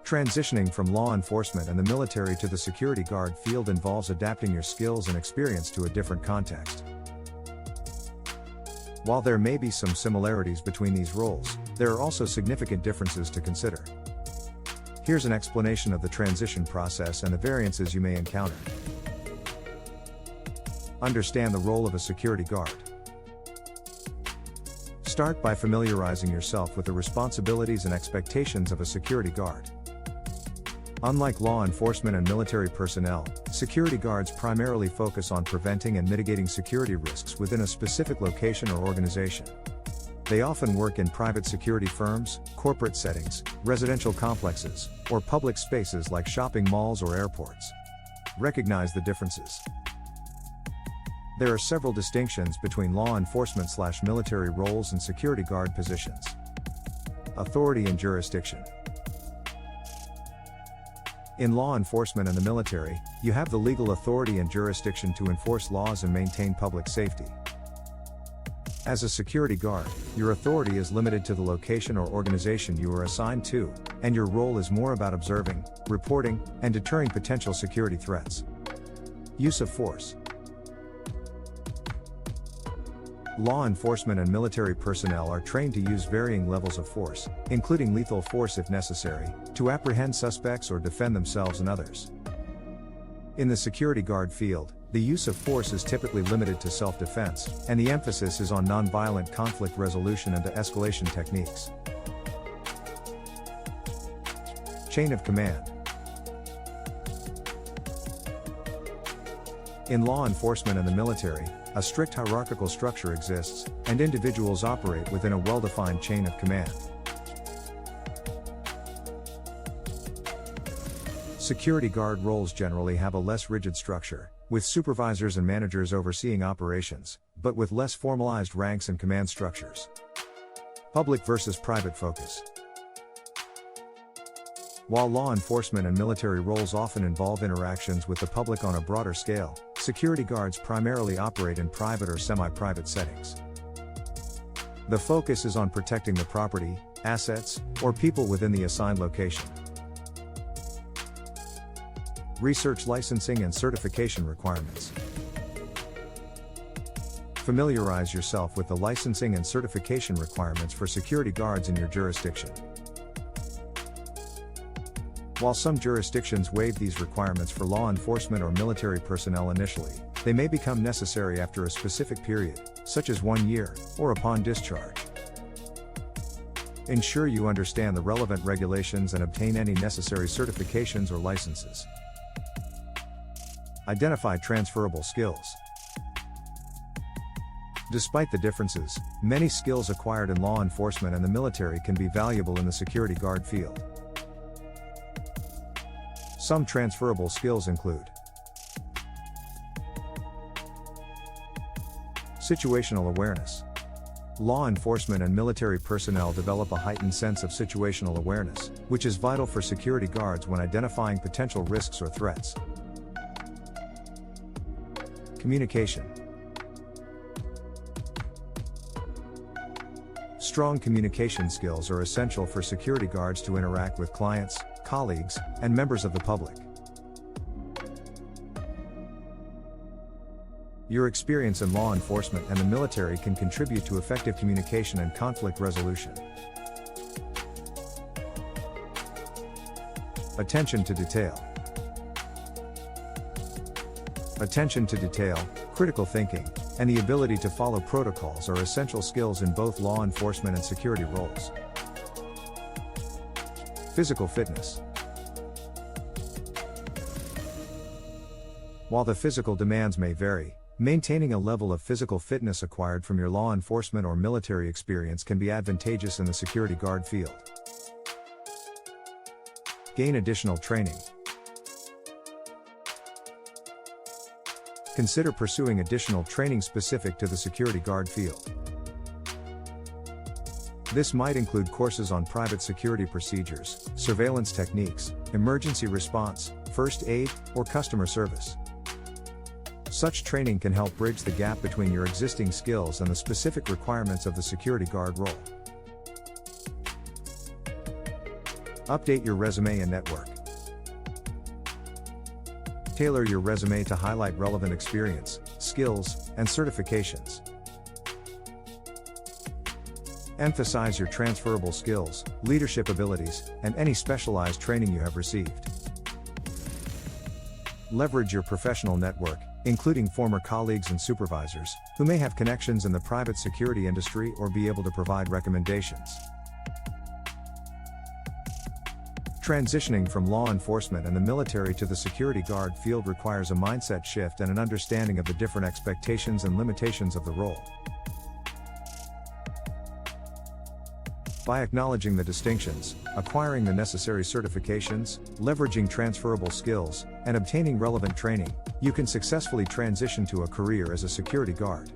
Transitioning from law enforcement and the military to the security guard field involves adapting your skills and experience to a different context. While there may be some similarities between these roles, there are also significant differences to consider. Here's an explanation of the transition process and the variances you may encounter. Understand the role of a security guard. Start by familiarizing yourself with the responsibilities and expectations of a security guard. Unlike law enforcement and military personnel, security guards primarily focus on preventing and mitigating security risks within a specific location or organization. They often work in private security firms, corporate settings, residential complexes, or public spaces like shopping malls or airports. Recognize the differences. There are several distinctions between law enforcement/military roles and security guard positions. Authority and jurisdiction. In law enforcement and the military, you have the legal authority and jurisdiction to enforce laws and maintain public safety. As a security guard, your authority is limited to the location or organization you are assigned to, and your role is more about observing, reporting, and deterring potential security threats. Use of force. Law enforcement and military personnel are trained to use varying levels of force, including lethal force if necessary, to apprehend suspects or defend themselves and others. In the security guard field, the use of force is typically limited to self-defense, and the emphasis is on nonviolent conflict resolution and de-escalation techniques. Chain of command. In law enforcement and the military, a strict hierarchical structure exists, and individuals operate within a well-defined chain of command. Security guard roles generally have a less rigid structure, with supervisors and managers overseeing operations, but with less formalized ranks and command structures. Public versus private focus. While law enforcement and military roles often involve interactions with the public on a broader scale, security guards primarily operate in private or semi-private settings. The focus is on protecting the property, assets, or people within the assigned location. Research licensing and certification requirements. Familiarize yourself with the licensing and certification requirements for security guards in your jurisdiction. While some jurisdictions waive these requirements for law enforcement or military personnel initially, they may become necessary after a specific period, such as 1 year, or upon discharge. Ensure you understand the relevant regulations and obtain any necessary certifications or licenses. Identify transferable skills. Despite the differences, many skills acquired in law enforcement and the military can be valuable in the security guard field. Some transferable skills include situational awareness. Law enforcement and military personnel develop a heightened sense of situational awareness, which is vital for security guards when identifying potential risks or threats. Communication. Strong communication skills are essential for security guards to interact with clients, colleagues, and members of the public. Your experience in law enforcement and the military can contribute to effective communication and conflict resolution. Attention to detail. Attention to detail, critical thinking, and the ability to follow protocols are essential skills in both law enforcement and security roles. Physical fitness. While the physical demands may vary, maintaining a level of physical fitness acquired from your law enforcement or military experience can be advantageous in the security guard field. Gain additional training. Consider pursuing additional training specific to the security guard field. This might include courses on private security procedures, surveillance techniques, emergency response, first aid, or customer service. Such training can help bridge the gap between your existing skills and the specific requirements of the security guard role. Update your resume and network. Tailor your resume to highlight relevant experience, skills, and certifications. Emphasize your transferable skills, leadership abilities, and any specialized training you have received. Leverage your professional network, including former colleagues and supervisors, who may have connections in the private security industry or be able to provide recommendations. Transitioning from law enforcement and the military to the security guard field requires a mindset shift and an understanding of the different expectations and limitations of the role. By acknowledging the distinctions, acquiring the necessary certifications, leveraging transferable skills, and obtaining relevant training, you can successfully transition to a career as a security guard.